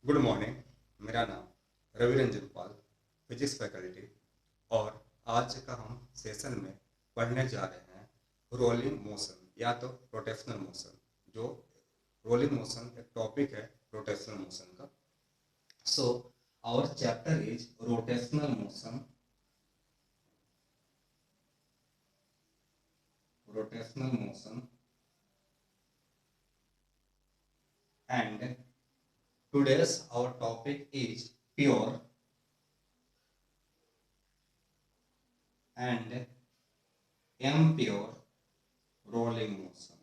Good morning. मेरा नाम रवि रंजन पाल, physics faculty. और आज का हम सेशन में पढ़ने जा रहे हैं रोलिंग मोशन या तो रोटेशनल मोशन। जो रोलिंग मोशन एक टॉपिक है रोटेशनल मोशन का। So our chapter is rotational motion. Rotational motion and today's our topic is pure and impure rolling motion.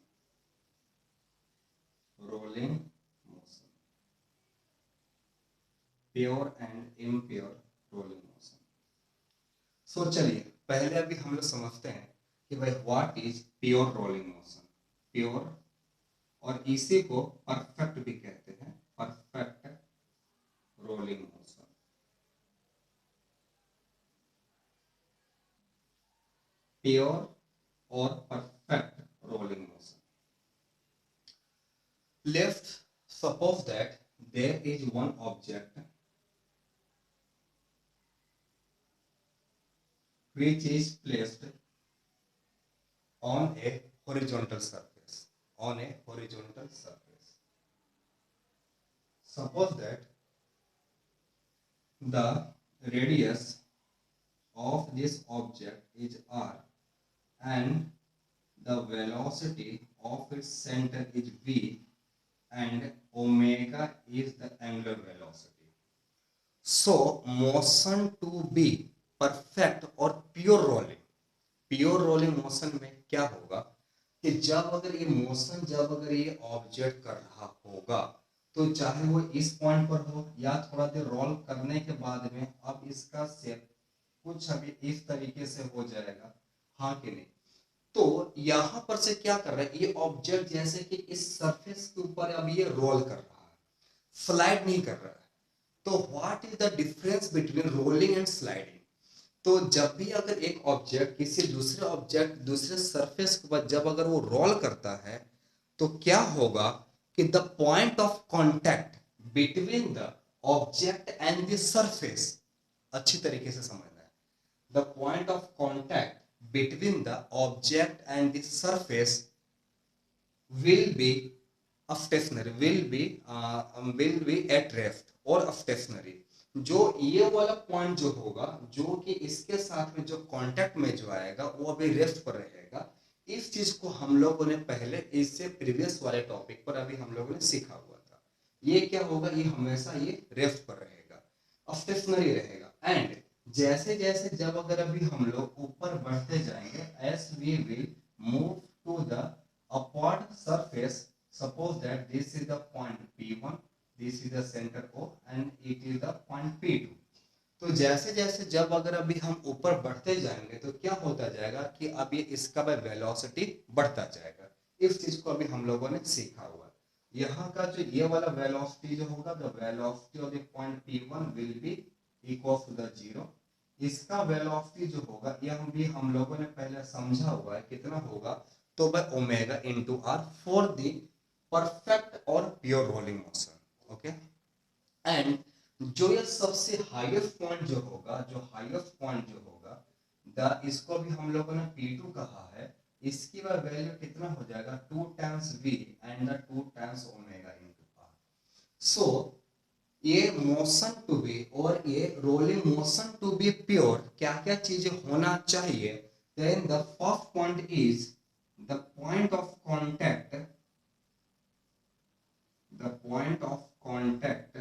Rolling motion, pure and impure rolling motion. So चलिए पहले अभी हम लोग समझते हैं कि भाई what is pure rolling motion. Pure और इसी को परफेक्ट भी कहते हैं, परफेक्ट रोलिंग मोशन। प्योर और perfect rolling motion. Let's suppose that there is one object which is placed on a horizontal surface. On a horizontal surface. Suppose that the radius of this object is r and the velocity of its center is v and omega is the angular velocity. So motion to be perfect और pure rolling, pure rolling motion में क्या होगा कि जब अगर ये object कर रहा होगा तो चाहे वो इस पॉइंट पर हो या थोड़ा देर रोल करने के बाद में अब इसका शेप कुछ अभी इस तरीके से हो जाएगा, हाँ कि नहीं। तो यहां पर से क्या कर रहा है ये ऑब्जेक्ट, जैसे कि इस सरफेस के ऊपर अब ये रोल कर रहा है, स्लाइड नहीं कर रहा है। तो what is the difference between rolling and sliding? तो जब भी अगर एक ऑब्जेक्ट किसी दूसरे सरफेस के ऊपर जब अगर वो रोल करता है तो क्या होगा कि the point of contact between the object and the surface, अच्छी तरीके से समझना है, the point of contact between the object and the surface will be stationary, will be at rest और stationary। जो ये वाला पॉइंट जो होगा जो कि इसके साथ में जो कांटेक्ट में जो आएगा वो अभी रेस्ट पर रहेगा। इस चीज को हम लोगों ने पहले इससे प्रीवियस वाले टॉपिक पर अभी हम लोगों ने सीखा हुआ था। ये क्या होगा, ये हमेशा ये रेस्ट पर रहेगा, स्टेशनरी रहेगा। एंड जैसे जैसे जब अगर अभी हम लोग ऊपर बढ़ते जाएंगे, as we will move to the upward surface, suppose that this is the point P1, this is the center O and it is the point P2। तो जैसे जैसे जब अगर अभी हम ऊपर बढ़ते जाएंगे तो क्या होता जाएगा कि अब ये इसका वेलोसिटी बढ़ता जाएगा। इस चीज को अभी हम लोगों ने सीखा हुआ। यहाँ का जो ये वाला वेलोसिटी जो होगा, the velocity of the point P1 will be equal to the 0। इसका वेलोसिटी जो होगा ये हम लोगों ने पहले समझा हुआ है, कितना होगा तो by omega into R for the perfect और pure rolling motion. Okay. And जो ये सबसे हाईएस्ट पॉइंट जो होगा, द इसको भी हम लोगों ने P2 कहा है, इसकी वैल्यू कितना हो जाएगा 2 times v and the 2 times omega into R. So ये मोशन टू बी और ये rolling motion to be pure क्या क्या चीजें होना चाहिए? Then the first point is the point of contact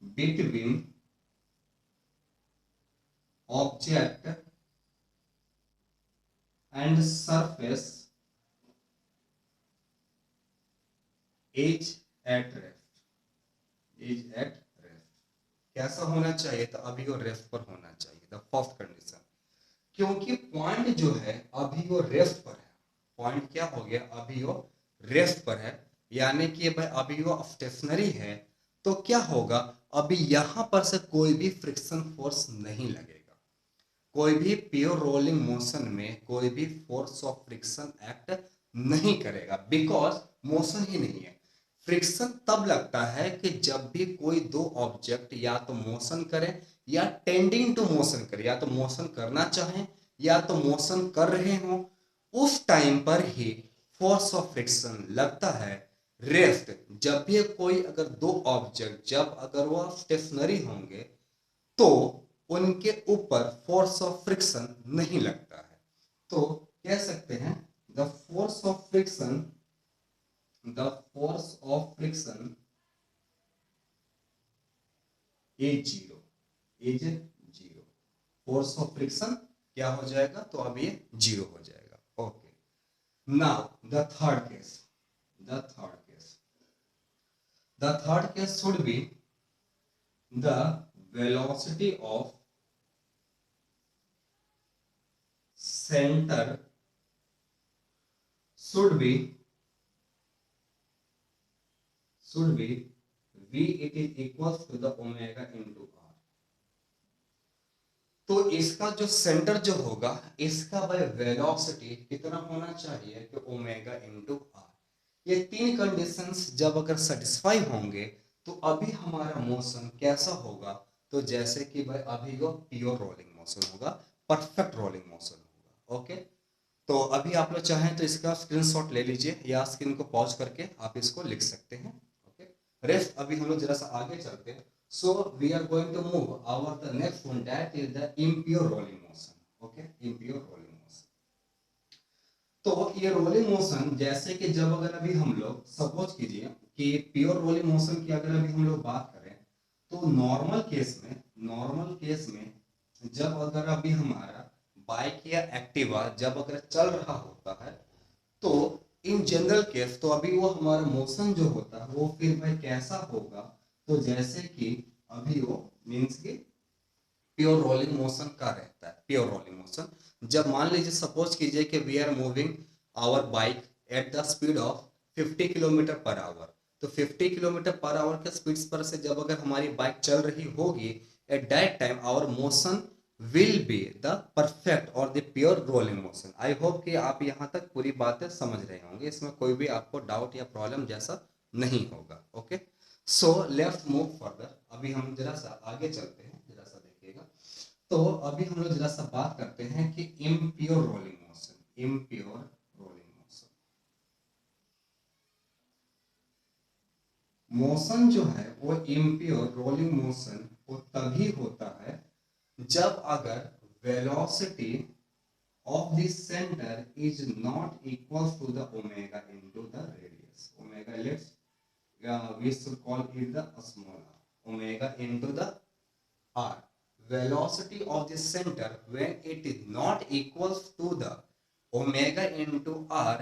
between object and surface is at rest। कैसा होना चाहिए? तो अभी वो रेस्ट पर होना चाहिए, द फर्स्ट कंडीशन। क्योंकि पॉइंट जो है अभी वो रेस्ट पर है। पॉइंट क्या हो गया, अभी वो रेस्ट पर है, यानी कि भाई अभी वो स्टेशनरी है। तो क्या होगा, अभी यहां पर से कोई भी फ्रिक्शन फोर्स नहीं लगेगा। कोई भी प्योर रोलिंग मोशन में कोई भी फोर्स ऑफ फ्रिक्शन एक्ट नहीं करेगा, बिकॉज मोशन ही नहीं है। फ्रिक्शन तब लगता है कि जब भी कोई दो ऑब्जेक्ट या तो मोशन करें या टेंडिंग टू मोशन करें, या तो मोशन करना चाहें या तो मोशन कर रहे हो, उस टाइम पर ही फोर्स ऑफ फ्रिक्शन लगता है। रेस्ट जब भी कोई अगर दो ऑब्जेक्ट जब अगर वो स्टेशनरी होंगे तो उनके ऊपर फोर्स ऑफ फ्रिक्शन नहीं लगता है। तो कह सकते हैं the force of friction, the force of friction is zero, is zero. Force of friction क्या हो जाएगा, तो अब ये जीरो हो जाएगा। Okay, now the third case, the third case, the third case should be the velocity of center should be v, it is equals to the omega into r। तो इसका जो सेंटर जो होगा इसका भाई वेलोसिटी कितना होना चाहिए कि ओमेगा इंटू आर। ये तीन कंडीशंस जब अगर सेटिस्फाई होंगे तो अभी हमारा मोशन कैसा होगा, तो जैसे कि भाई अभी वो प्योर रोलिंग मोशन होगा, परफेक्ट रोलिंग मोशन होगा। ओके, तो अभी आप लोग चाहें तो इसका स्क्रीनशॉट ले लीजिए या स्क्रीन को पॉज करके आप इसको लिख सकते हैं। ओके, रेस्ट अभी हम लोग जरा सा आगे चलते हैं। So we are going to move our the next one, that is the impure rolling motion. Okay, impure rolling motion। तो ये रोलिंग मोशन जैसे कि जब अगर अभी हम लोग सपोज कीजिए कि प्योर रोलिंग मोशन की अगर अभी हम लोग बात करें तो नॉर्मल केस में जब अगर अभी हमारा बाइक या एक्टिवा जब अगर चल रहा होता है तो इन जनरल केस तो अभी वो हमारा मोशन जो होता है वो फिर भाई कैसा होगा, तो जैसे कि अभी वो मीन्स की प्योर रोलिंग मोशन का रहता है। प्योर रोलिंग मोशन जब मान लीजिए सपोज कीजिए कि we are moving our bike at the speed of 50 kilometre per hour, तो 50 किलोमीटर पर आवर के स्पीड पर से जब अगर हमारी बाइक चल रही होगी at that time our motion will be the perfect और the pure rolling motion. I hope कि आप यहाँ तक पूरी बातें समझ रहे होंगे, इसमें कोई भी आपको डाउट या प्रॉब्लम जैसा नहीं होगा। Okay, so let's move further. अभी हम जरा सा आगे चलते हैं, जरा सा देखिएगा। तो अभी हम लोग जरा सा बात करते हैं कि impure rolling motion, impure rolling motion. Motion जो है वो इम्प्योर रोलिंग मोशन वो तभी होता है जब अगर velocity of the center is not equal to the omega into the radius। omega, we should call it the small r, omega into the r। velocity of the center when it is not equals to the omega into r,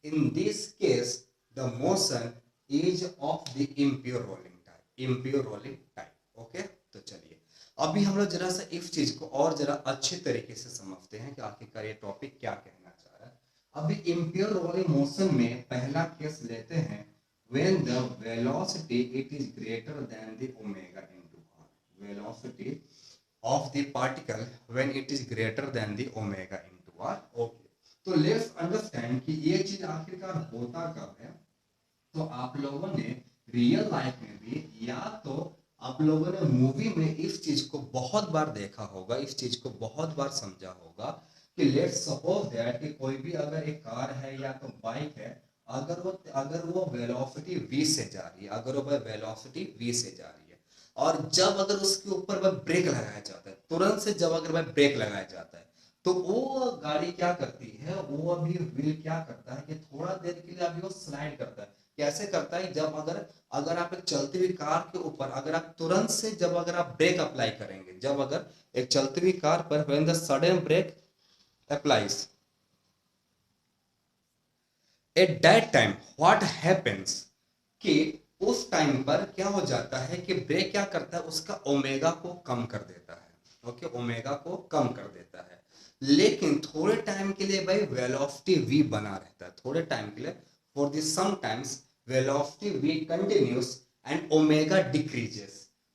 in this case the motion is of the impure rolling type, impure rolling type। Okay, तो चलिए अभी हम लोग जरा सा इस चीज को और जरा अच्छे तरीके से समझते हैं कि आखिरकार ये टॉपिक क्या कहना चाह रहा है। अभी इम्प्योर रोलिंग मोशन में पहला केस लेते हैं when the velocity it is greater than the omega into r, velocity of the particle when it is greater than the omega into r। Okay, तो लेट्स अंडरस्टैंड कि ये चीज आखिरकार होता कब है। तो आप लोगों ने रियल लाइफ में भी या तो आप लोगों ने मूवी में इस चीज को बहुत बार देखा होगा, इस चीज को बहुत बार समझा होगा कि लेट्स सपोज दैट कि कोई भी अगर एक कार है या तो बाइक है, अगर वो वेलोसिटी v से जा रही है, अगर वो वेलोसिटी v से जा रही है और जब अगर उसके ऊपर वह ब्रेक लगाया जाता है, तुरंत से जब अगर वह ब्रेक लगाया जाता है तो वो गाड़ी क्या करती है, वो अभी व्हील क्या करता है कि थोड़ा देर के लिए अभी वो स्लाइड करता है। कैसे करता है, जब अगर आप एक चलती हुई कार के ऊपर अगर आप तुरंत से जब अगर आप ब्रेक अप्लाई करेंगे, जब अगर एक चलती हुई कार पर when the sudden brake applies at that time what happens, कि उस टाइम पर क्या हो जाता है कि ब्रेक क्या करता है, उसका ओमेगा को कम कर देता है। ओके, ओमेगा को कम कर देता है, लेकिन थोड़े टाइम के लिए भाई वेलोसिटी v बना रहता है, थोड़े टाइम के लिए for the some times velocity v continues and omega decreases.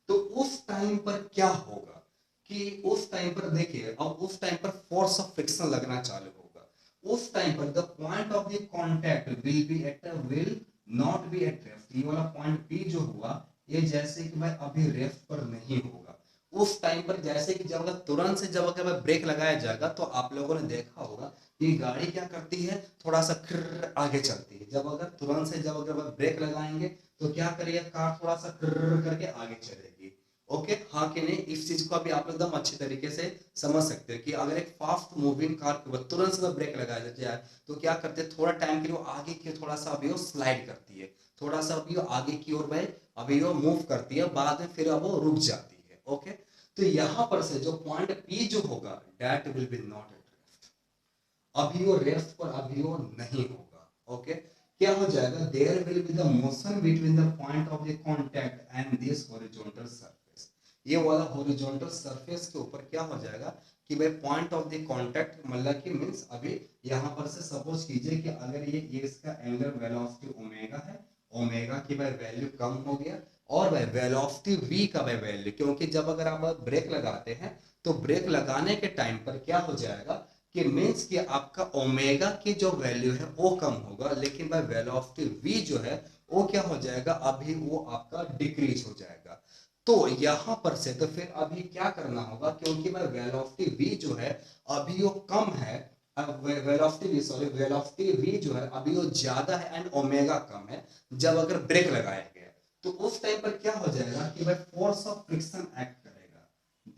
तो उस टाइम पर क्या होगा कि उस टाइम पर देखिए, अब उस टाइम पर फोर्स ऑफ फ्रिक्शन लगना चालू होगा। उस टाइम पर the point of the contact will be at a will not be at rest, ये वाला पॉइंट पी जो हुआ ये जैसे कि भाई अभी रेस्ट पर नहीं होगा, उस टाइम पर जैसे कि जब अगर तुरंत से जब अगर ब्रेक लगाया जाएगा तो आप लोगों ने देखा होगा कि गाड़ी क्या करती है, थोड़ा सा खिर आगे चलती है। जब अगर तुरंत से जब अगर ब्रेक लगाएंगे तो क्या करेगा, कार थोड़ा सा खिर करके आगे चलेगी। ओके, हाँ कि नहीं, इस चीज को अभी आप एकदम अच्छी तरीके से समझ सकते हो कि अगर एक फास्ट मूविंग कार के ऊपर तुरंत से ब्रेक लगाया जाए तो क्या करते हैं, थोड़ा टाइम के लिए आगे की थोड़ा सा अभी वो स्लाइड करती है, थोड़ा सा अभी वो आगे की ओर भाई अभी वो मूव करती है, बाद में फिर अब वो रुक जाती है। ओके, तो यहां पर से जो पॉइंट पी जो होगा that will be not at rest, अभी वो रेस्ट पर अभी वो नहीं होगा। ओके, क्या हो जाएगा, there will be the motion between the point of the contact and this horizontal surface, ये वाला हॉरिजॉन्टल सरफेस के ऊपर क्या हो जाएगा कि भाई पॉइंट ऑफ द कांटेक्ट मतलब कि मींस अभी यहां पर से सपोज कीजिए कि अगर ये इसका एंगुलर वेलोसिटी ओमेगा है, ओमेगा की भाई वैल्यू कम हो गया, और भाई वेलोसिटी v का भाई वैल्यू, क्योंकि जब अगर आप ब्रेक लगाते हैं तो ब्रेक लगाने के टाइम पर क्या हो जाएगा कि मींस कि आपका ओमेगा की जो वैल्यू है वो कम होगा, लेकिन भाई वेलोसिटी v जो है वो क्या हो जाएगा, अभी वो आपका डिक्रीज हो जाएगा। तो यहां पर से तो फिर अभी क्या करना होगा, क्योंकि भाई वेलोसिटी v जो है अभी वो कम है, वेलोसिटी सॉरी वेलोसिटी v जो है अभी वो ज्यादा है एंड ओमेगा कम है, जब अगर ब्रेक लगाया गया तो उस टाइम पर क्या हो जाएगा कि भाई फोर्स ऑफ फ्रिक्शन एक्ट करेगा,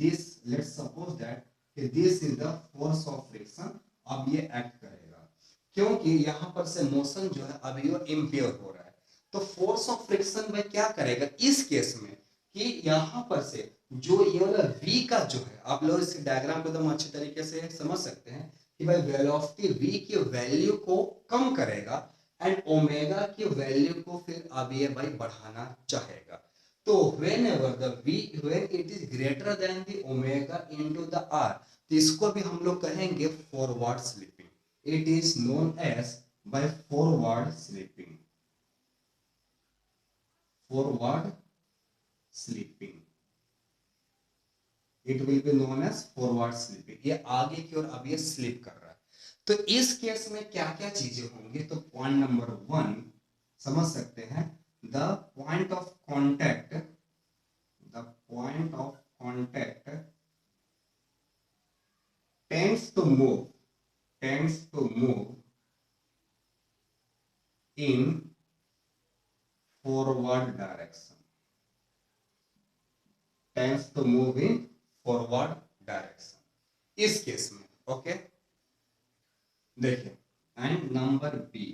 दिस लेट्स सपोज दैट कि this is the force of friction, अब ये एक्ट करेगा क्योंकि यहां पर से मोशन जो है अभी वो इंप्योर हो रहा है। तो फोर्स ऑफ फ्रिक्शन में क्या करेगा इस केस में कि यहां पर से जो ये वाला v का जो है, आप लोग इस डायग्राम को एकदम अच्छी तरीके से समझ सकते हैं कि भाई वेलोसिटी v की वैल्यू को कम करेगा एंड ओमेगा की वैल्यू को फिर अब ये भाई बढ़ाना चाहेगा। तो whenever the v when it is greater than the omega into the r, तो इसको भी हम लोग कहेंगे forward slipping, it is known as by forward slipping, forward slipping, it will be known as forward slipping, ये आगे की ओर अब ये स्लिप कर रहा है। तो इस केस में क्या क्या चीजें होंगी, तो पॉइंट नंबर 1 समझ सकते हैं, the point of contact, the point of contact tends to move, tends to move in forward direction, tends to move in forward direction इस केस में। ओके, देखिए and number B,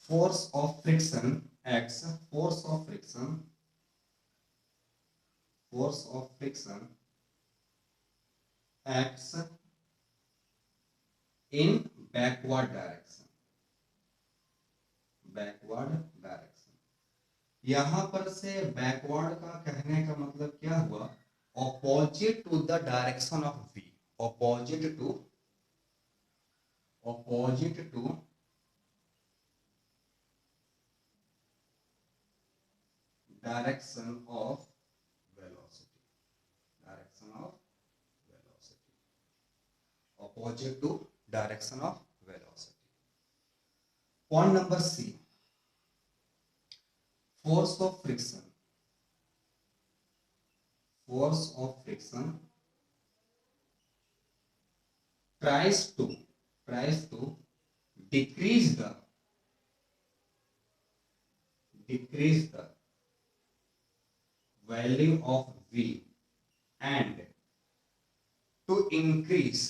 force of friction X, force of friction, force of friction X in backward direction, backward direction, यहां पर से backward का कहने का मतलब क्या हुआ, opposite to the direction of v, opposite to, opposite to direction of velocity, direction of velocity, opposite to direction of velocity. Point number C, force of friction, force of friction tries to decrease the value of v and to increase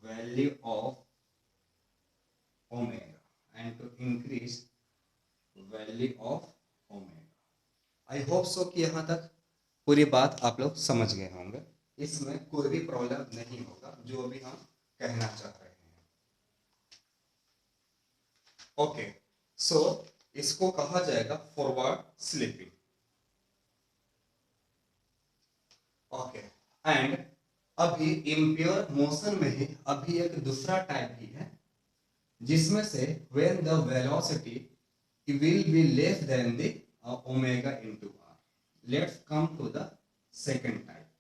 value of omega, and to increase value of omega। I hope so कि यहाँ तक पूरी बात आप लोग समझ गए होंगे, इसमें कोई भी प्रॉब्लम नहीं होगा जो भी हम कहना चाह रहे हैं। ओके, सो इसको कहा जाएगा फॉरवर्ड स्लिपिंग। ओके, एंड अभी इम्प्योर मोशन में ही अभी एक दूसरा टाइप भी है जिसमें से when the velocity will be less than the omega into r। Let's come to the second type।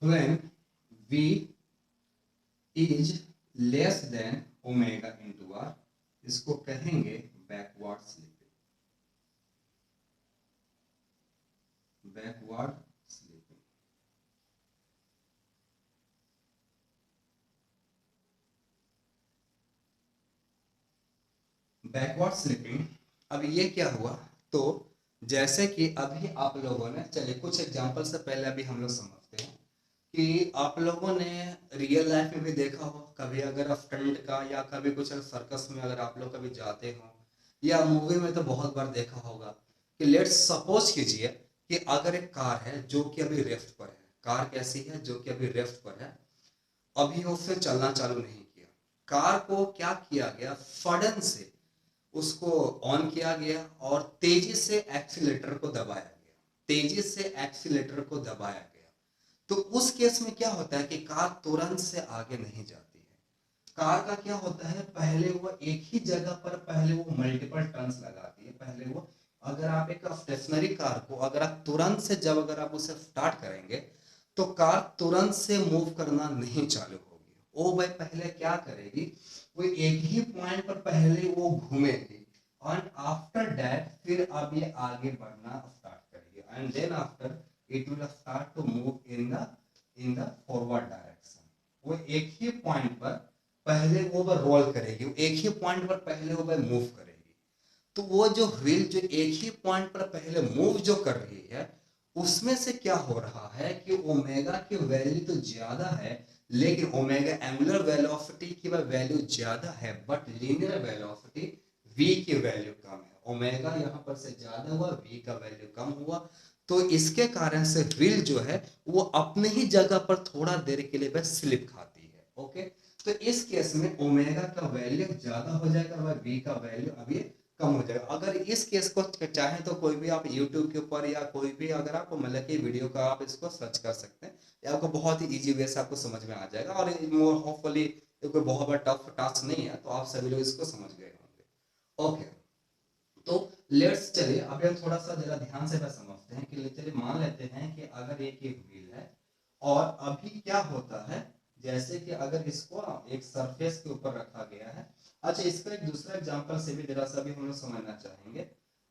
When v is less than omega into R, इसको कहेंगे backward slipping, backward slipping. Backward slipping, अब ये क्या हुआ, तो जैसे कि अभी आप लोगों ने, चलिए कुछ एग्जांपल से पहले अभी हम लोग समझते हैं कि आप लोगों ने रियल लाइफ में भी देखा हो कभी, अगर आप स्टंट का या कभी कुछ सर्कस में अगर आप लोग कभी जाते हो, या मूवी में तो बहुत बार देखा होगा कि लेट्स सपोज कीजिए कि अगर एक कार है जो कि अभी रेस्ट पर है, कार कैसी है, जो कि अभी रेस्ट पर है, अभी उससे चलना चालू नहीं किया, कार को क्या किया गया, फडन से उसको ऑन किया गया और तेजी से एक्सीलेटर को दबाया गया, तेजी से एक्सीलेटर को दबाया गया, तो उस केस में क्या होता है कि कार तुरंत से आगे नहीं जाती है। कार का क्या होता है, पहले वो एक ही जगह पर पहले वो मल्टीपल टर्न्स लगाती है, पहले वो, अगर आप एक स्टेशनरी कार को अगर आप तुरंत से जब अगर आप उसे स्टार्ट करेंगे तो कार तुरंत से मूव करना नहीं चालू होगी, वो भाई पहले क्या करेगी, वो एक ही पॉइंट पर पहले वो घूमेगी एंड आफ्टर दैट फिर अब ये आगे बढ़ना स्टार्ट करेगी and then after it will start to move in the forward direction. वो एक ही पॉइंट पर पहले वो रोल करेगी, वो एक ही पॉइंट पर पहले वो मूव करेगी, तो वो जो व्हील जो एक ही पॉइंट पर पहले मूव जो कर रही है, उसमें से क्या हो रहा है कि ओमेगा की वैल्यू तो ज्यादा है, लेकिन ओमेगा एंगुलर वेलोसिटी की वैल्यू ज्यादा है, बट लीनियर वेलोसिटी v की वैल्यू कम है, ओमेगा यहाँ पर से ज्यादा हुआ, v का वैल्यू कम हुआ, तो इसके कारण से व्हील जो है वो अपने ही जगह पर थोड़ा देर के लिए वह स्लिप खाती है। ओके, तो इस केस में ओमेगा का वैल्यू ज्यादा हो जाएगा और v का वैल्यू अभी कम हो जाएगा। अगर इस केस को चाहे तो कोई भी आप YouTube के ऊपर या कोई भी अगर आप मतलब कि वीडियो का आप इसको सर्च कर सकते हैं, या आपको बहुत ही इजी वे से आपको समझ में आ जाएगा, और होपफुली कोई बहुत बड़ा टफ टास्क नहीं है, तो आप सभी लोग इसको समझ गए होंगे। ओके, तो लेट्स, चलिए अभी हम थोड़ा सा जरा ध्यान से समझते हैं कि चलिए मान लेते हैं कि अगर एक व्हील है और अभी क्या होता है, जैसे कि अगर इसको एक सरफेस के ऊपर रखा गया है। अच्छा, इसका एक दूसरा एग्जांपल से भी जरा सा भी हम लोग समझना चाहेंगे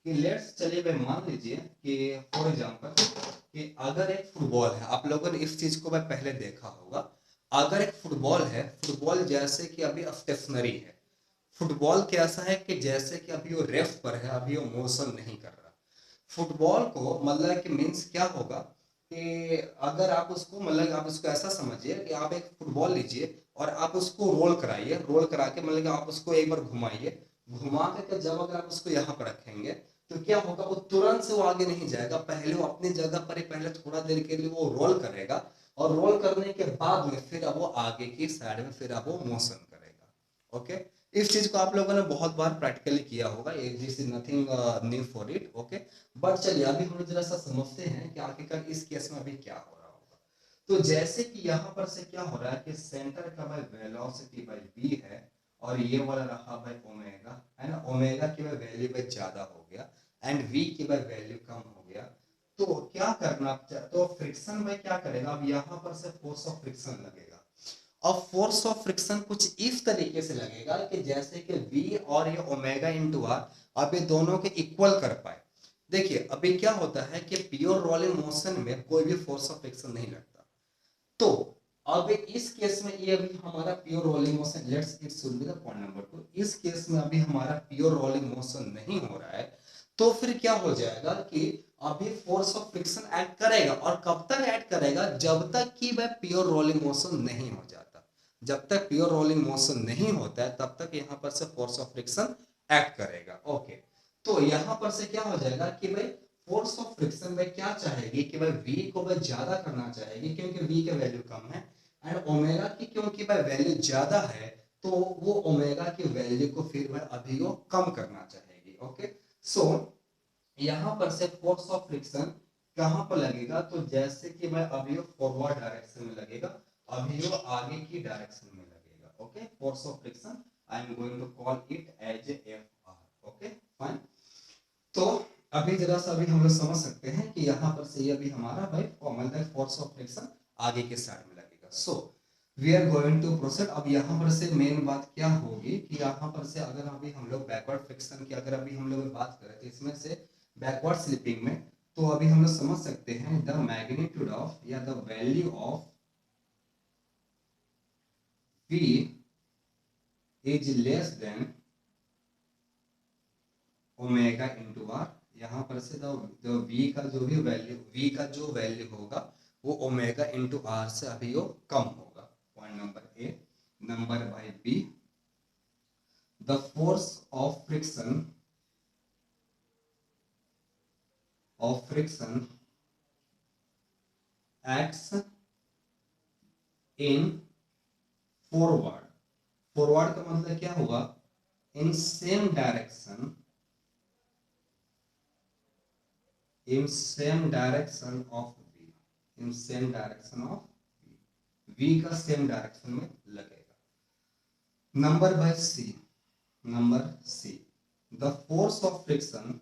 कि लेट्स, चलिए भाई मान लीजिए कि फॉर एग्जांपल कि अगर एक फुटबॉल है, आप लोगों ने इस चीज को भाई पहले देखा होगा, अगर एक फुटबॉल है, फुटबॉल जैसे कि अभी स्टेशनरी है, फुटबॉल कैसा है कि जैसे कि अभी वो रेस्ट पर है, अभी वो मोशन नहीं कर रहा, फुटबॉल को मतलब कि मीन्स क्या होगा कि अगर आप उसको मतलब आप उसको ऐसा समझिए कि आप एक फुटबॉल लीजिए और आप उसको रोल कराइए, रोल करा के मतलब कि आप उसको एक बार घुमाइए, घुमा के जब अगर आप उसको यहाँ पर रखेंगे तो क्या होगा, वो तुरंत से वो आगे नहीं जाएगा, पहले वो अपनी जगह पर ही पहले थोड़ा देर के लिए वो रोल करेगा, और रोल करने के बाद में फिर अब वो आगे की साइड में फिर अब वो मोशन करेगा। ओके, इस चीज को आप लोगों ने बहुत बार प्रैक्टिकली किया होगा, this is nothing new for it. Okay, but चलिए अभी हम लोग जरा सा समझते हैं कि आखिरकार इस केस में अभी क्या हो रहा होगा। तो जैसे कि यहाँ पर से क्या हो रहा है कि सेंटर का भाई वेलोसिटी भाई v है, और ये वाला रहा भाई ओमेगा, है ना, ओमेगा की भाई वैल्यू भाई ज्यादा हो गया एंड v की भाई वैल्यू कम हो गया, तो क्या करना, तो फ्रिक्शन भाई क्या करेगा, अब यहाँ पर से फोर्स ऑफ फ्रिक्शन लगेगा। अब फोर्स ऑफ फ्रिक्शन कुछ इस तरीके से लगेगा कि जैसे कि v और ये ओमेगा इंटू आर अब ये दोनों के इक्वल कर पाए। देखिए अभी क्या होता है कि प्योर रोलिंग मोशन में कोई भी फोर्स ऑफ फ्रिक्शन नहीं लगता, तो अब इस केस में ये अभी हमारा pure rolling motion, let's it should be the point number 2, इस केस में अभी हमारा प्योर रोलिंग मोशन नहीं हो रहा है, तो फिर क्या हो जाएगा कि अभी फोर्स ऑफ फ्रिक्शन ऐड करेगा, और कब तक ऐड करेगा, जब तक कि वह प्योर रोलिंग मोशन नहीं हो जाता, जब तक प्योर रोलिंग मोशन नहीं होता है तब तक यहाँ पर से फोर्स ऑफ फ्रिक्शन एक्ट करेगा। ओके, तो यहाँ पर से क्या हो जाएगा कि भाई फोर्स ऑफ फ्रिक्शन में क्या चाहेगी कि भाई v को भाई ज्यादा करना चाहेगी क्योंकि v की वैल्यू कम है, एंड ओमेगा की क्योंकि भाई वैल्यू ज्यादा है तो वो ओमेगा की वैल्यू को फिर भाई अभी वो कम करना चाहेगी। ओके, सो यहाँ पर से फोर्स ऑफ फ्रिक्शन कहाँ पर लगेगा, तो जैसे कि भाई अभी वो फॉरवर्ड डायरेक्शन में लगेगा, अभी वो आगे की डायरेक्शन में लगेगा। Okay, force of friction I am going to call it as F R. Okay fine, तो अभी जरा सा अभी हम लोग समझ सकते हैं कि यहाँ पर से अभी हमारा भाई मतलब फोर्स ऑफ फ्रिक्शन आगे के साइड में लगेगा। So we are going to proceed. अब यहाँ पर से मेन बात क्या होगी कि यहाँ पर से अगर अभी हम लोग बैकवर्ड फ्रिक्शन की अगर अभी हम लोग बात करें तो इसमें से बैकवर्ड स्लिपिंग में तो अभी हम लोग समझ सकते हैं द मैग्नीट्यूड ऑफ या the value of v is less than omega into R. यहाँ पर से द v का जो भी वैल्यू v का जो वैल्यू होगा वो ओमेगा इंटू आर से अभी वो कम होगा। Point number A. Number by B, the force of friction acts in forward. Forward का मतलब क्या हुआ? In same direction, in same direction of v, in same direction of v का सेम डायरेक्शन में लगेगा। Number by C, number C, the force of friction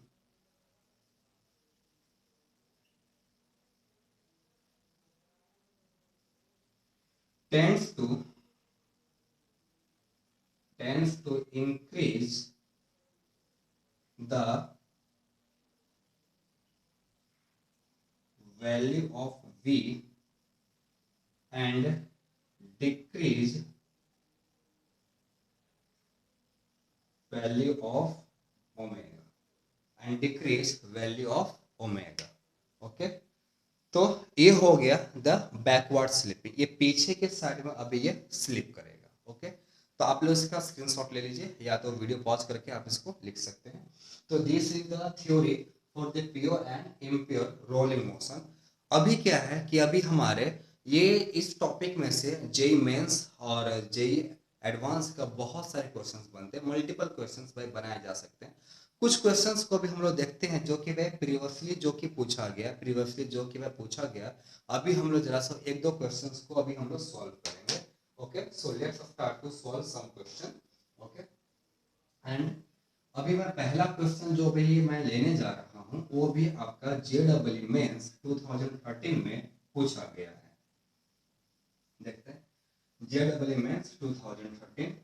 tends to increase the value of v and decrease value of omega and decrease value of omega। Okay, तो ये हो गया the backward slipping. ये पीछे के side में अभी ये स्लिप करेगा। ओके, तो आप लोग इसका स्क्रीनशॉट ले लीजिए या तो वीडियो पॉज करके आप इसको लिख सकते हैं। तो this is the theory for the pure and impure rolling motion. अभी क्या है कि अभी हमारे ये इस टॉपिक में से जेई मेंस और जेई एडवांस का बहुत सारे क्वेश्चंस बनते हैं, मल्टीपल क्वेश्चंस भाई बनाए जा सकते हैं। कुछ क्वेश्चंस को भी हम लोग देखते हैं जो कि भाई प्रीवियसली जो कि पूछा गया, अभी हम लोग जरा सा एक दो क्वेश्चंस को अभी हम लोग सॉल्व करेंगे। Okay, so let's start to solve some question. Okay, and अभी मैं पहला क्वेश्चन जो भी मैं लेने जा रहा हूं वो भी आपका जेडब्ल्यू मेंस 2013 में पूछा गया है। देखते हैं जेडब्ल्यू mains 2013।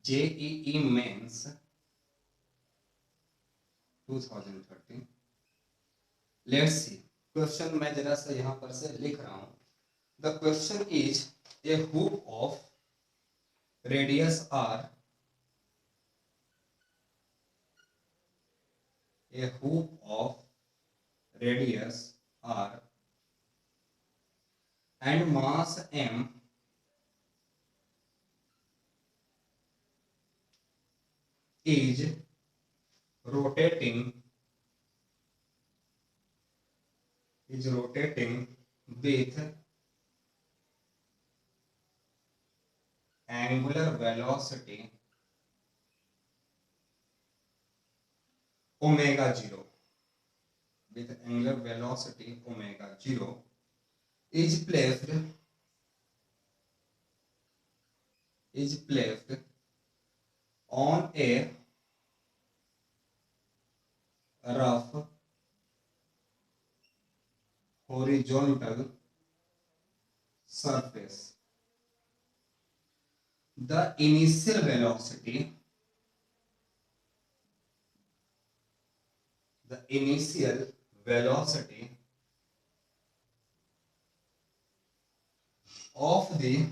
JEE mains 2013। Let's see question मैं जरा सा यहां पर से लिख रहा हूं। The question is a hoop of radius r, a hoop of radius r and mass m is rotating with angular velocity omega 0, with angular velocity omega 0 is placed on a rough horizontal surface. The initial velocity of the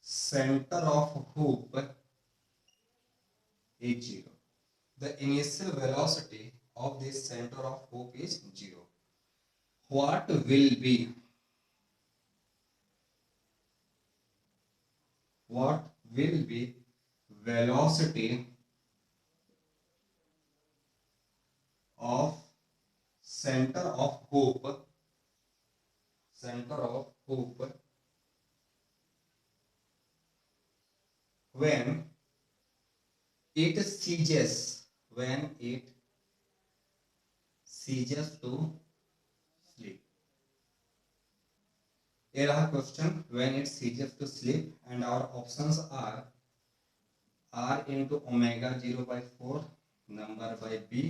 center of hoop is 0. The initial velocity of the center of hoop is 0. What will be velocity of center of hoop when it ceases, when it ceases to sleep. ये रहा question, when it ceases to sleep, and our options are r into omega 0 by 4 number by b,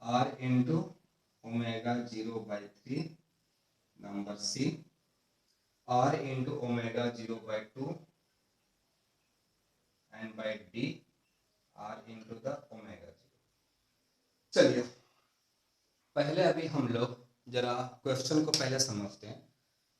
r into omega 0 by 3 number c, r into omega 0 by 2 and by d r into the omega 0. चलिए पहले अभी हम लोग जरा question को पहले समझते हैं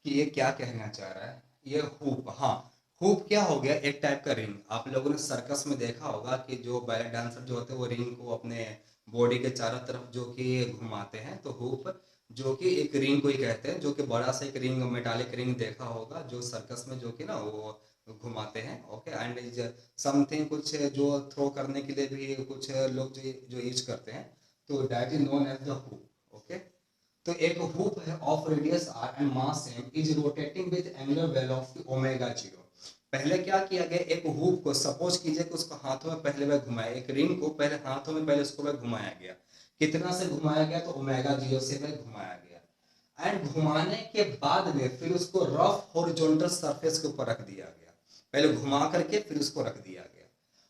कि ये क्या कहना चाह रहा है। ये हुप, हाँ हुप क्या हो गया, एक टाइप का रिंग। आप लोगों ने सर्कस में देखा होगा कि जो बैले डांसर जो होते हैं वो रिंग को अपने बॉडी के चारों तरफ जो कि घुमाते हैं, तो हुप जो कि एक रिंग को ही कहते हैं, जो कि बड़ा सा एक रिंग, मेटालिक रिंग देखा होगा जो सर्कस में जो कि ना वो घुमाते हैं। ओके, एंड समथिंग कुछ जो थ्रो करने के लिए भी कुछ लोग जो यूज करते हैं, तो that is known as the hoop. Okay, तो एक हुप है of radius r and mass m is rotating with angular velocity omega 0। पहले क्या किया गया, एक हुप को सपोज कीजिए कि उसको हाथों में पहले वह घुमाया, एक रिंग को पहले हाथों में पहले उसको वह घुमाया गया। कितना से घुमाया गया, तो ओमेगा 0 से वह घुमाया गया। एंड घुमाने के बाद में फिर उसको रफ हॉरिजॉन्टल सरफेस के ऊपर रख दिया गया, पहले घुमा करके फिर उसको रख दिया गया।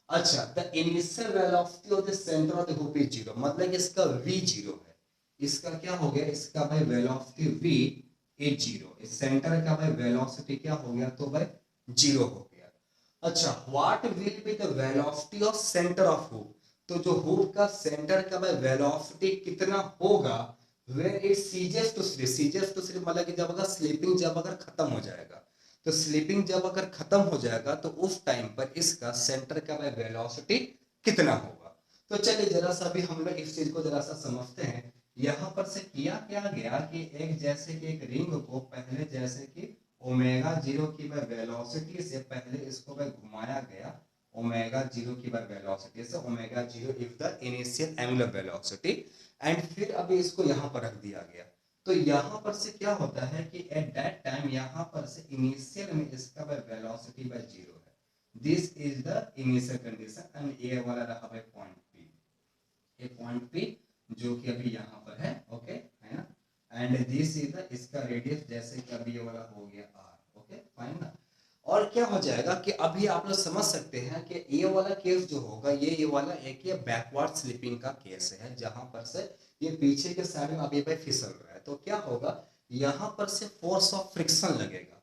अच्छा, the initial velocity of the centre of the hoop is 0, मतलब इसका v 0 है। इसका क्या हो गया, इसका भाई वेलोसिटी v इज 0, इस सेंटर का भाई वेलोसिटी क्या हो गया, तो भाई 0 हो गया। अच्छा, what will be the velocity of centre of hoop, तो जो हुप का सेंटर का भाई वेलोसिटी कितना होगा when it ceases to slip. Ceases to slip मतलब कि जब अगर स्लीपिंग जब अगर खत्म हो जाएगा, तो स्लीपिंग जब अगर खत्म हो जाएगा तो उस टाइम पर इसका सेंटर का भाई वेलोसिटी कितना होगा। तो चलिए जरा सा अभी हम लोग इस चीज को जरा सा समझते हैं। यहाँ पर से किया क्या गया कि एक जैसे कि एक रिंग को पहले जैसे कि ओमेगा 0 की वेलोसिटी से पहले इसको घुमाया गया, ओमेगा 0 की वेलोसिटी से, omega 0 if the initial angular velocity, and फिर अभी इसको यहाँ पर रख दिया गया। तो यहाँ पर से क्या होता है कि एट दैट टाइम यहाँ पर से इनिशियल में इसका वेलोसिटी 0 है। This is the initial condition, and ये वाला रहा पॉइंट पी, ये पॉइंट पी जो कि अभी यहाँ पर है। ओके, है ना, एंड दिस इज द इसका रेडियस जैसे कि अभी ये वाला हो गया r। ओके, फाइन ना। और क्या हो जाएगा कि अभी आप लोग समझ सकते हैं कि ये वाला केस जो होगा, ये वाला एक ये बैकवर्ड स्लिपिंग का केस है, जहां पर से ये पीछे के साइड में अभी पे फिसल रहा है। तो क्या होगा, यहाँ पर से फोर्स ऑफ फ्रिक्शन लगेगा।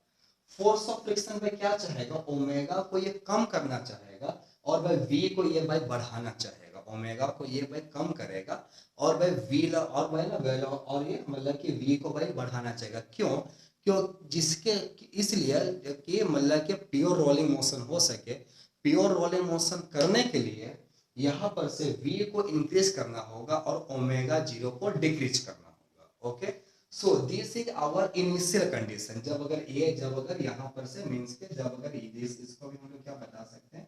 फोर्स ऑफ फ्रिक्शन में क्या चाहेगा, ओमेगा को ये कम करना चाहेगा और भाई v को ये भाई बढ़ाना चाहेगा। ओमेगा को ये भाई कम करेगा और भाई v और भाई ना वेलो और ये मतलब कि v को भाई बढ़ाना चाहेगा। क्यों, क्यों, जिसके इसलिए कि मतलब कि प्योर रोलिंग मोशन हो सके। प्योर रोलिंग मोशन करने के लिए यहाँ पर से v को इंक्रीज करना होगा और ओमेगा 0 को डिक्रीज करना होगा। Okay, so this is our initial condition. जब अगर यहाँ पर से मीन्स के जब अगर इसको भी हम लोग क्या बता सकते हैं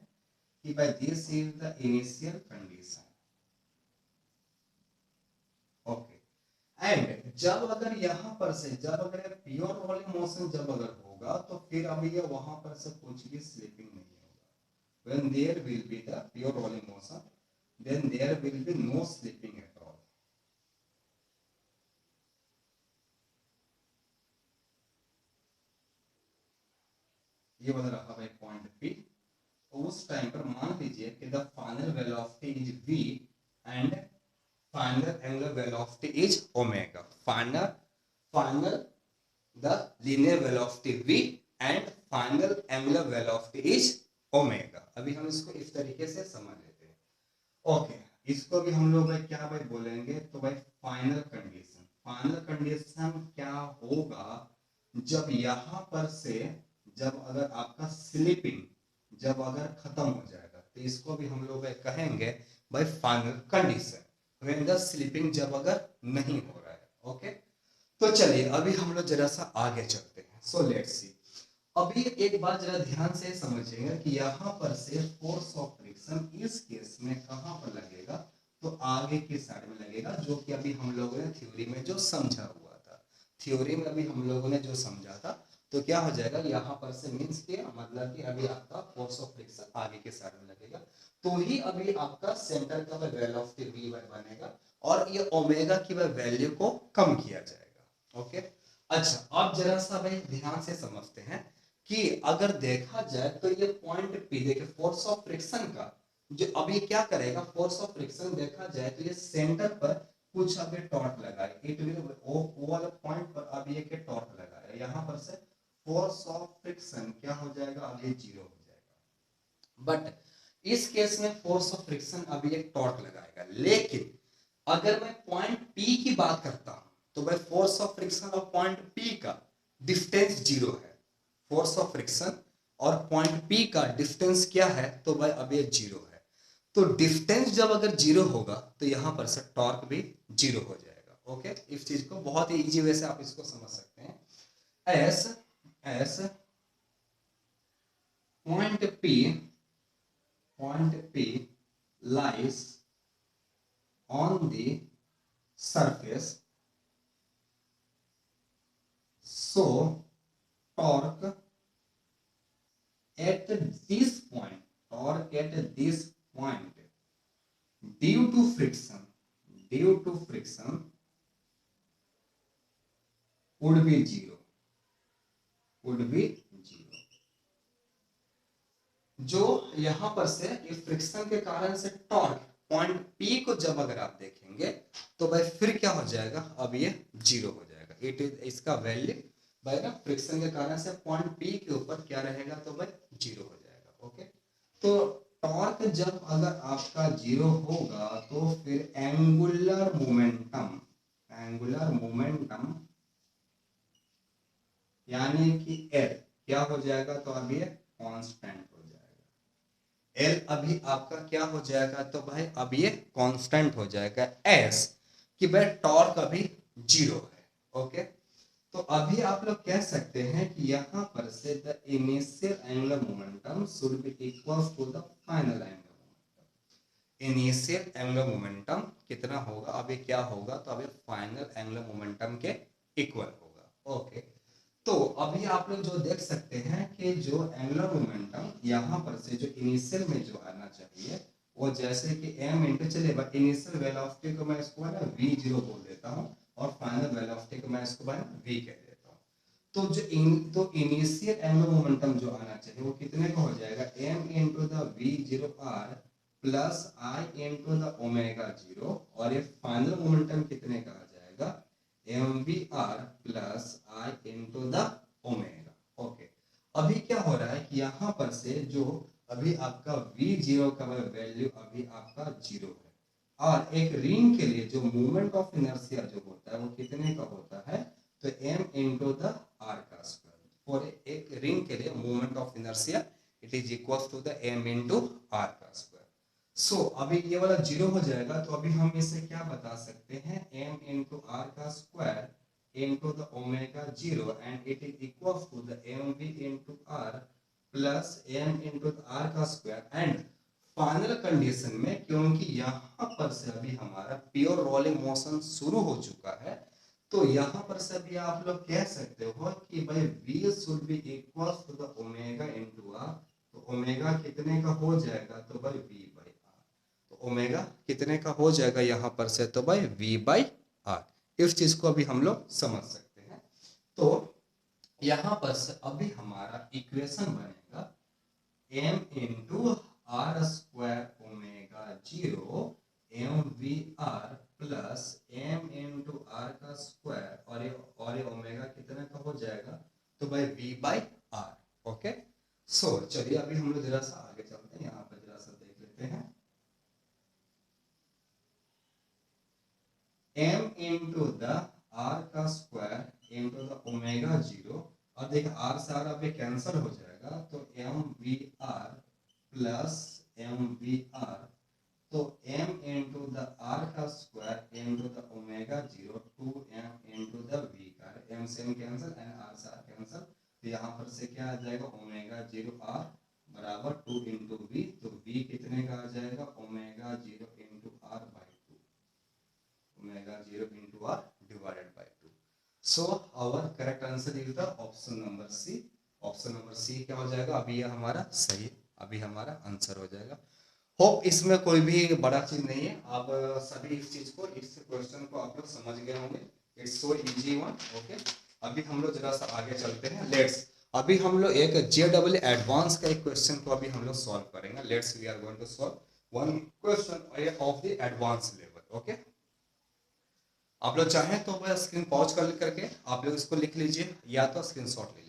कि भाई this is the initial condition. Okay, and जब अगर यहाँ पर से जब अगर प्योर रोलिंग मोशन जब अगर होगा तो फिर अभी ये वहां पर से कुछ भी स्लिपिंग नहीं होगा। when there will be the pure rolling motion, then there will be no slipping at all। ये वाला रहा भाई पॉइंट पी। उस टाइम पर मान लीजिए कि the final velocity is v and final angular velocity is omega. Final the linear velocity v and final angular velocity is omega। अभी हम इसको इस तरीके से समझ लेते हैं। ओके, इसको भी हम लोग क्या भाई बोलेंगे, तो भाई फाइनल कंडीशन। फाइनल कंडीशन क्या होगा, जब यहाँ पर से जब अगर आपका स्लीपिंग जब अगर खत्म हो जाएगा, तो इसको भी हम लोग कहेंगे भाई final condition when the sleeping जब अगर नहीं हो रहा है। ओके, तो चलिए अभी हम लोग जरा सा आगे चलते हैं। सो लेट्स सी, अभी एक बात जरा ध्यान से समझिएगा कि यहाँ पर से फोर्स ऑफ फ्रिक्शन इस केस में कहाँ पर लगेगा, तो आगे की साइड में लगेगा, जो कि अभी हम लोगों ने थ्योरी में जो समझा हुआ था। थ्योरी में अभी हम लोगों ने जो समझा था तो क्या हो जाएगा यहाँ पर से मीन्स के मतलब कि अभी आपका फोर्स ऑफ फ्रिक्शन आगे के साइड में लगेगा, तो ही अभी आपका सेंटर का वेलोसिटी वी बनेगा और ये ओमेगा की वैल्यू को कम किया जाएगा। ओके, अच्छा अब जरा सा भाई ध्यान से समझते हैं कि अगर देखा जाए तो ये पॉइंट पी, देखिए फोर्स ऑफ फ्रिक्शन का जो अब ये क्या करेगा, फोर्स ऑफ फ्रिक्शन देखा जाए तो ये सेंटर पर कुछ अब ये टॉर्क लगाए, इट विल वो वाला पॉइंट पर अब ये के टॉर्क लगाया, यहाँ पर से फोर्स ऑफ फ्रिक्शन क्या हो जाएगा, अब ये जीरो हो जाएगा। बट इस केस में फोर्स ऑफ फ्रिक्शन अभी एक टॉर्क लगाएगा, लेकिन अगर मैं पॉइंट पी की बात करता हूं तो भाई फोर्स ऑफ फ्रिक्शन और पॉइंट पी का डिस्टेंस जीरो है। फोर्स ऑफ फ्रिक्शन और पॉइंट पी का डिस्टेंस क्या है, तो भाई अब ये जीरो है। तो डिस्टेंस जब अगर जीरो होगा तो यहां पर से टॉर्क भी जीरो हो जाएगा। ओके, इस चीज को बहुत ही इजी वे से आप इसको समझ सकते हैं। S S point P lies on the surface, so torque at this point due to friction would be zero, जो यहां पर से इस फ्रिक्शन के कारण से टॉर्क पॉइंट पी को जब अगर आप देखेंगे तो भाई फिर क्या हो जाएगा, अब ये जीरो हो जाएगा। इट इज इसका वैल्यू भाई ना फ्रिक्शन के कारण से पॉइंट पी के ऊपर क्या रहेगा, तो भाई जीरो हो जाएगा। ओके, तो टॉर्क जब अगर आपका जीरो होगा तो फिर एंगुलर मोमेंटम यानी कि एल क्या हो जाएगा, तो अब ये कांस्टेंट हो जाएगा। एल अभी आपका क्या हो जाएगा, तो भाई अब ये कांस्टेंट हो जाएगा। एस कि भाई टॉर्क अभी जीरो है। ओके, तो अभी आप लोग कह सकते हैं कि यहां पर से the initial angular momentum should be equal to the final angular momentum. Initial angular momentum कितना होगा, अभी क्या होगा, तो अभी फाइनल एंगुलर मोमेंटम के इक्वल होगा। ओके, तो अभी आप लोग जो देख सकते हैं कि जो एंगुलर मोमेंटम यहाँ पर से जो इनिशियल में जो आना चाहिए वो जैसे कि m इंटू, चलिए इनिशियल वेलोसिटी को मैं इसको है ना v0 बोल देता हूँ और फाइनल वेलोसिटी को मैं इसको है ना v कह देता हूँ। तो जो इनिशियल एंगुलर मोमेंटम जो आना चाहिए वो कितने का हो जाएगा, m into the v0r plus i into the omega 0, और ये फाइनल मोमेंटम कितने का आ जाएगा, mvr plus i into the omega. Okay, अभी क्या हो रहा है कि यहाँ पर से जो अभी आपका v0 का वैल्यू अभी आपका जीरो है, और एक रिंग के लिए जो मोमेंट ऑफ इनर्शिया जो होता है वो कितने का होता है, तो m इंटू द r का स्क्वायर। और एक रिंग के लिए moment of inertia it is equal to the m into r का स्क्वायर। सो अभी ये वाला जीरो हो जाएगा, तो अभी हम इसे क्या बता सकते हैं, m इंटू r का square into the omega 0 and it is equal to the mv into r plus m into r का स्क्वायर। एंड फाइनल कंडीशन में क्योंकि यहाँ पर से अभी हमारा प्योर रोलिंग मोशन शुरू हो चुका है, तो यहाँ पर से भी आप लोग कह सकते हो कि भाई v should be equal to the omega into r। तो ओमेगा कितने का हो जाएगा, तो भाई v बाई r। तो ओमेगा कितने का हो जाएगा यहाँ पर से, तो भाई v बाई r। इस चीज को अभी हम लोग समझ सकते हैं। तो यहाँ पर से अभी हमारा इक्वेशन बनेगा m into R square omega 0 mvr plus m into R का स्क्वायर, और ये ओमेगा कितने का हो जाएगा, तो भाई v बाई r। ओके, सो चलिए अभी हम लोग जरा सा आगे चलते हैं, यहाँ पर जरा सा देख लेते हैं। m इंटू द r का स्क्वायर इंटू द ओमेगा 0, और देखिए r से r अब कैंसिल हो जाएगा, तो mvr प्लस mvr, तो m इंटू द r का square into the omega 0 2m into the v का, m से m कैंसिल एंड r से r कैंसिल, तो यहाँ पर से क्या आ जाएगा, ओमेगा 0 r बराबर 2 इंटू v, तो v कितने का आ जाएगा, omega 0 into r by 2, omega 0 into r divided by 2। So our correct answer is the option number C. Option number C क्या हो जाएगा, अभी ये हमारा सही, अभी हमारा आंसर हो जाएगा। होप इसमें कोई भी बड़ा चीज नहीं है, आप सभी इस चीज को, इस क्वेश्चन को आप लोग समझ गए होंगे। It's so easy one. Okay, अभी हम लोग जरा सा आगे चलते हैं। लेट्स, अभी हम लोग एक JEE एडवांस का एक क्वेश्चन को अभी हम लोग सॉल्व करेंगे। Let's we are going to solve one question of the advance level. Okay, आप लोग चाहें तो मैं स्क्रीन पॉज कर करके आप लोग इसको लिख लीजिए या तो स्क्रीनशॉट ले लीजिए।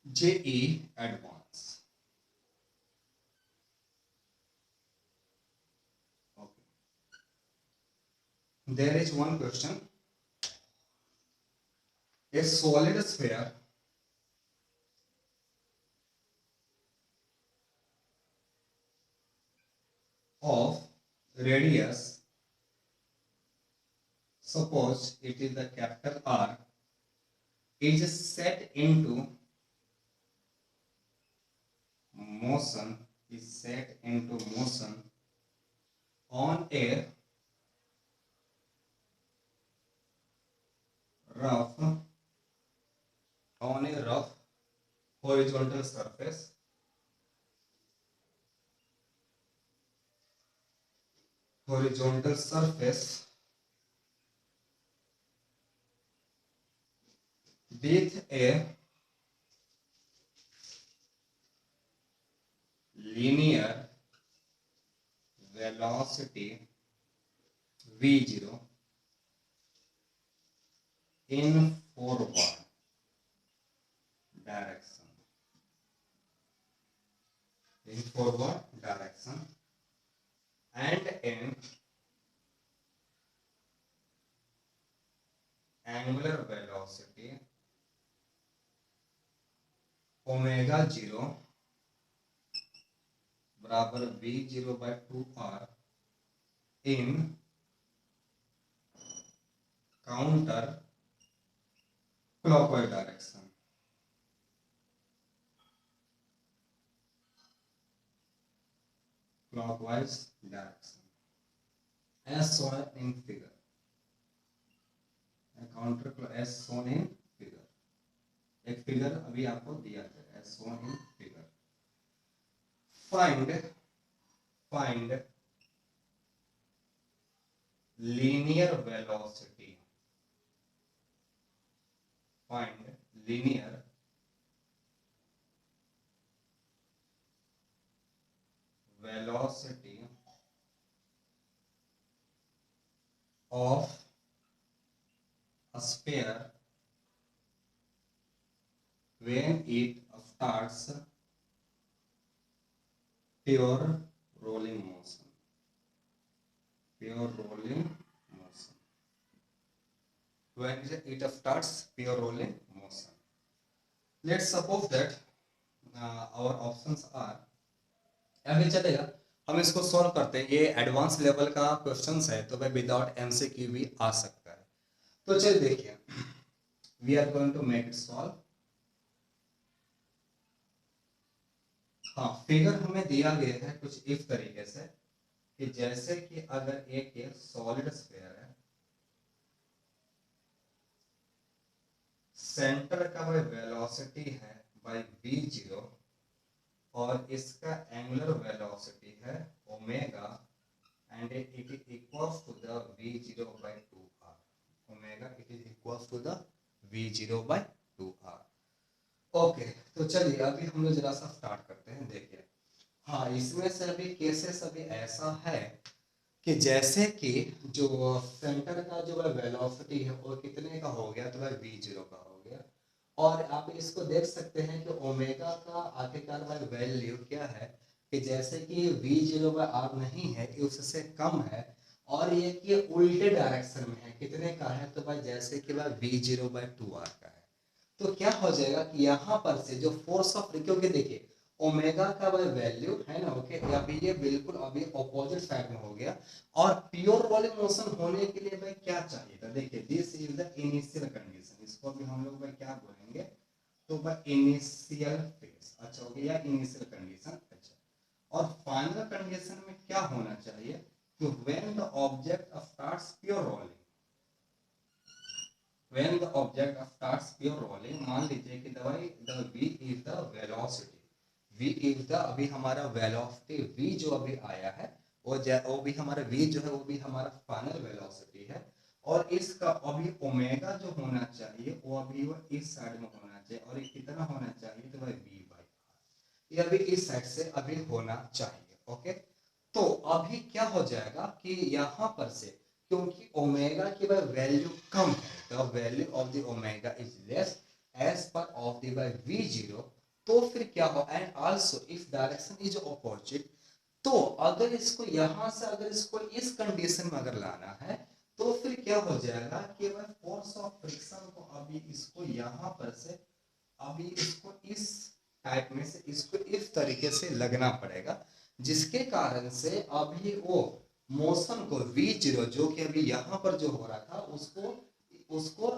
JEE Advance. Okay. There is one question. A solid sphere of radius, suppose it is the capital R, is set into motion, on a rough horizontal surface with a linear velocity v0 in forward direction, and an angular velocity omega 0 बराबर v0/2r in counter clockwise direction. As shown in figure. Counter as shown in figure. एक figure अभी आपको दिया है as shown in figure. Find linear velocity. Find linear velocity of a sphere when it starts pure rolling motion. When it starts pure rolling motion. Let's suppose that our options are, अभी चलेगा, हम इसको solve करते हैं। ये advance level का questions है तो भाई विदाउट MCQ भी आ सकता है। तो चलिए देखिए, we are going to make it solve. हाँ, फिगर हमें दिया गया है कुछ इस तरीके से कि जैसे कि अगर एक सॉलिड स्फीयर है, सेंटर का भाई वेलोसिटी है बाई v0 और इसका एंगुलर वेलोसिटी है omega and it is equals to the v0/2r. Omega it is equals to the v0/2r. Okay, तो चलिए अभी हम लोग जरा सा स्टार्ट करते हैं। देखिए, हाँ, इसमें से अभी केसेस अभी ऐसा है कि जैसे कि जो सेंटर का जो वेलोसिटी है वो कितने का हो गया, तो भाई v0 का हो गया। और आप इसको देख सकते हैं कि ओमेगा का आखिरकार वैल्यू क्या है कि जैसे कि v0/r नहीं है, उससे कम है, और ये कि उल्टे डायरेक्शन में है, कितने का है, तो भाई जैसे कि भाई V0/2r का है, तो क्या हो जाएगा कि यहाँ पर से जो फोर्स ऑफ, क्योंकि देखिए ओमेगा का भाई वैल्यू है ना, ओके, अभी ये बिल्कुल अभी ऑपोजिट साइड में हो गया। और प्योर वॉल्यूम मोशन होने के लिए भाई क्या चाहिए था, देखिए this is the initial condition, इसको भी हम लोग भाई क्या बोलेंगे, तो भाई इनिशियल फेज, अच्छा हो गया, इनिशियल कंडीशन। अच्छा, और फाइनल कंडीशन में क्या होना चाहिए कि when the object starts pure rolling, when the object starts pure rolling, मान लीजिए कि दवाई the v is the velocity, v is the अभी हमारा velocity, v जो अभी आया है वो भी हमारा v जो है वो भी हमारा फाइनल वेलोसिटी है। और इसका अभी ओमेगा जो होना चाहिए वो अभी वो इस साइड में होना चाहिए, और ये कितना होना चाहिए, तो भाई v/r, ये अभी इस साइड से अभी होना चाहिए। ओके, तो अभी क्या हो जाएगा कि यहाँ पर से, क्योंकि ओमेगा की वैल्यू कम है, the value of the omega is less as per of the by v0, तो फिर क्या हो, and also if direction is opposite, तो अगर इसको यहां से अगर इसको इस कंडीशन में अगर लाना है, तो फिर क्या हो जाएगा कि भाई फोर्स ऑफ फ्रिक्शन को अभी इसको यहां पर से अभी इसको इस टाइप में से इसको इस तरीके से लगना पड़ेगा, जिसके कारण से अभी वो मोशन को v0 जो कि अभी यहां पर जो हो रहा था उसको उसको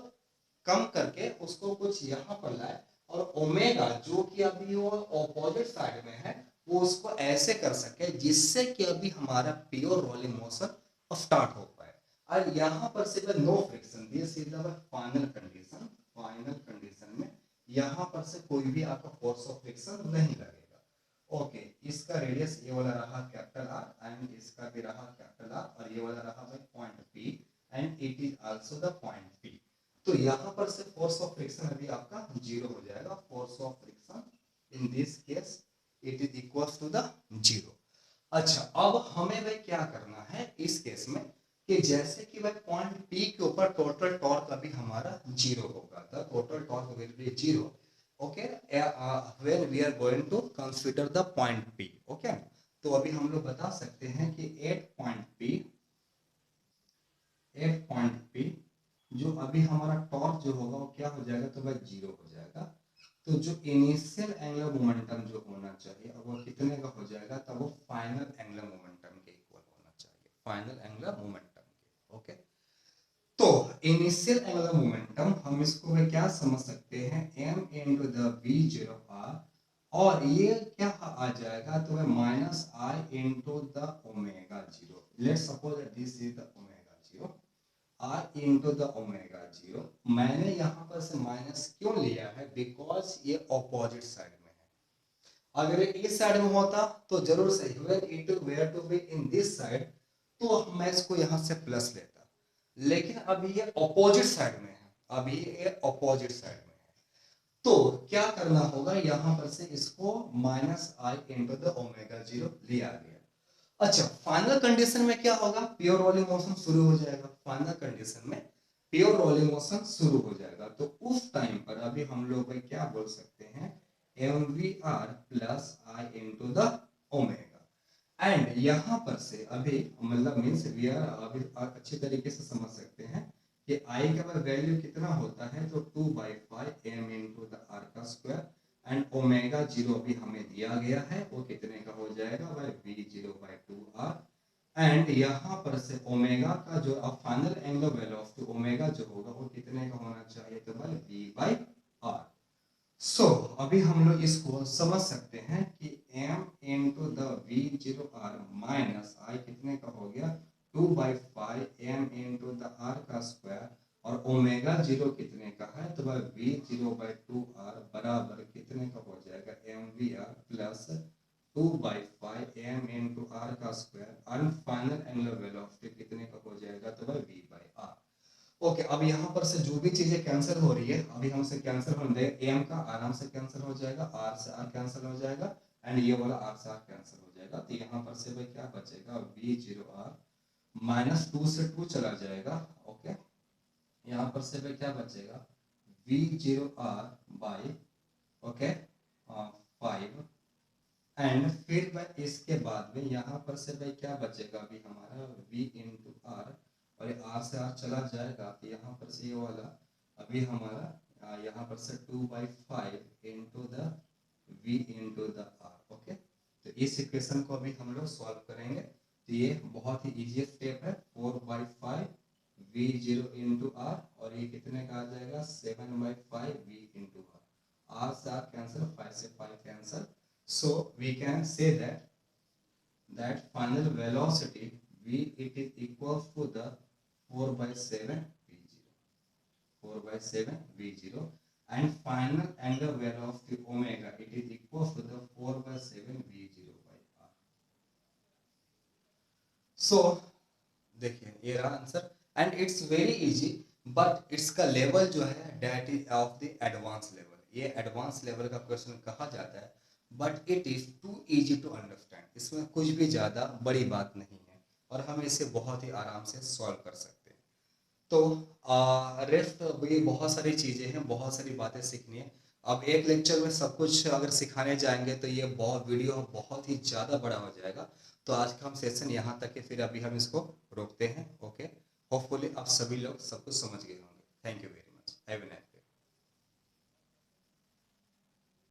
कम करके उसको कुछ यहां पर लाए, और ओमेगा जो कि अभी वो ऑपोजिट साइड में है वो उसको ऐसे कर सके जिससे कि अभी हमारा प्योर रोलिंग मोशन स्टार्ट हो पाए। और यहां पर सिर्फ no friction, this is the final condition, final condition में यहां पर से कोई भी आपका फोर्स ऑफ फ्रिक्शन नहीं लगेगा। ओके, इसका रेडियस ये वाला रहा कैपिटल आर, एंड इसका भी रहा कैपिटल आर, और ये वाला रहा भाई point P, and it is also the point P. तो यहां पर से फोर्स ऑफ फ्रिक्शन अभी आपका जीरो हो जाएगा, force of friction in this case it is equal to the zero. अच्छा, अब हमें भाई क्या करना है इस केस में, कि जैसे कि भाई पॉइंट पी के ऊपर टोटल टॉर्क अभी हमारा जीरो होगा, the total torque will be zero. Okay, when we are going to consider the point P. Okay, तो अभी हम लोग बता सकते हैं कि एट पॉइंट पी जो अभी हमारा टॉर्क जो होगा वो क्या हो जाएगा, तो भाई जीरो हो जाएगा। तो जो इनिशियल एंगुलर मोमेंटम जो होना चाहिए अब वो कितने का हो जाएगा, तब वो फाइनल एंगुलर मोमेंटम के इक्वल होना चाहिए, फाइनल एंगुलर मोमेंटम के। ओके, तो इनिशियल एंगुलर मोमेंटम हम इसको क्या समझ सकते हैं, m into the v0r, और ये क्या आ जाएगा, तो minus I into the omega zero, let's suppose this is the omega zero, r into the omega zero. मैंने यहाँ पर से माइनस क्यों लिया है, बिकॉज ये ऑपोजिट साइड में है। अगर ये इस साइड में होता तो जरूर सही, when it were to be in this side, तो मैं इसको यहाँ से प्लस लेता, लेकिन अभी ये ऑपोजिट साइड में है, अभी ये ऑपोजिट साइड में है, तो क्या करना होगा, यहां पर से इसको minus I into the omega zero लिया गया। अच्छा, फाइनल कंडीशन में क्या होगा, प्योर रोलिंग मोशन शुरू हो जाएगा, फाइनल कंडीशन में प्योर रोलिंग मोशन शुरू हो जाएगा, तो उस टाइम पर अभी हम लोग क्या बोल सकते हैं, M V R plus I into the omega. And यहां पर से अभी मतलब मीन्स वी आर अभी अच्छी तरीके से समझ सकते हैं कि आई का वैल्यू कितना होता है, तो 2/5 m इंटू द आर का स्क्वायर, एंड ओमेगा जीरो भी हमें दिया गया है, वो कितने का हो जाएगा भाई v0/2r। एंड यहाँ पर से ओमेगा का जो अब फाइनल एंगुलर वेलोसिटी ओमेगा जो होगा वो कितने का होना चाहिए, तो भाई v/r। सो अभी हम लोग इसको समझ सकते हैं कि m into the v0r minus I कितने का हो गया, 2/5 m इंटू द r का स्क्वायर, और ओमेगा जीरो कितने का है, तो भाई v0/2r बराबर कितने का हो जाएगा, mvr plus 2/5 m into r का स्क्वायर, और फाइनल एंगुलर वेलोसिटी कितने का हो जाएगा, तो भाई v/r। ओके, अब यहाँ पर से जो भी चीजें कैंसिल हो रही है अभी हमसे कैंसिल होने दें, एम का आराम से कैंसिल हो जाएगा, आर से आर कैंसिल हो जाएगा, एंड ये वाला आर से आर कैंसिल हो जाएगा, तो यहाँ पर से भाई क्या बचेगा, v0r माइनस 2 से 2 चला जाएगा। ओके, यहाँ पर से भाई क्या बचेगा, v0r बाई ओके 5 एंड फिर भाई इसके बाद में यहाँ पर से भाई क्या बचेगा अभी हमारा v इंटू आर, और ये r से r चला जाएगा तो यहाँ पर से ये वाला अभी हमारा यहाँ पर से 2/5 into the v into the r। Okay, तो इस इक्वेशन को अभी हम लोग सॉल्व करेंगे। तो ये बहुत ही इजी स्टेप है, 4/5 v0 इंटू r, और ये कितने का आ जाएगा 7/5 v इंटू r से r कैंसिल, 5 से 5 cancel. So we can say that final velocity v it is equal to the 4/7 v0, 4/7 v0, and final angular velocity omega it is equal to the 4/7 v0 by r। So देखिए ये रहा answer, and it's very easy, but इसका level जो है that is of the advance level. ये advance level का question कहा जाता है, but it is too easy to understand. इसमें कुछ भी ज़्यादा बड़ी बात नहीं है और हम इसे बहुत ही आराम से सॉल्व कर सकते हैं। तो रेस्ट ये बहुत सारी चीज़ें हैं, बहुत सारी बातें सीखनी है। अब एक लेक्चर में सब कुछ अगर सिखाने जाएंगे तो ये बहुत वीडियो बहुत ही ज़्यादा बड़ा हो जाएगा। तो आज का हम सेशन यहाँ तक है, फिर अभी हम इसको रोकते हैं। ओके, होपफुली आप सभी लोग सब कुछ समझ गए होंगे। Thank you very much, have a nice.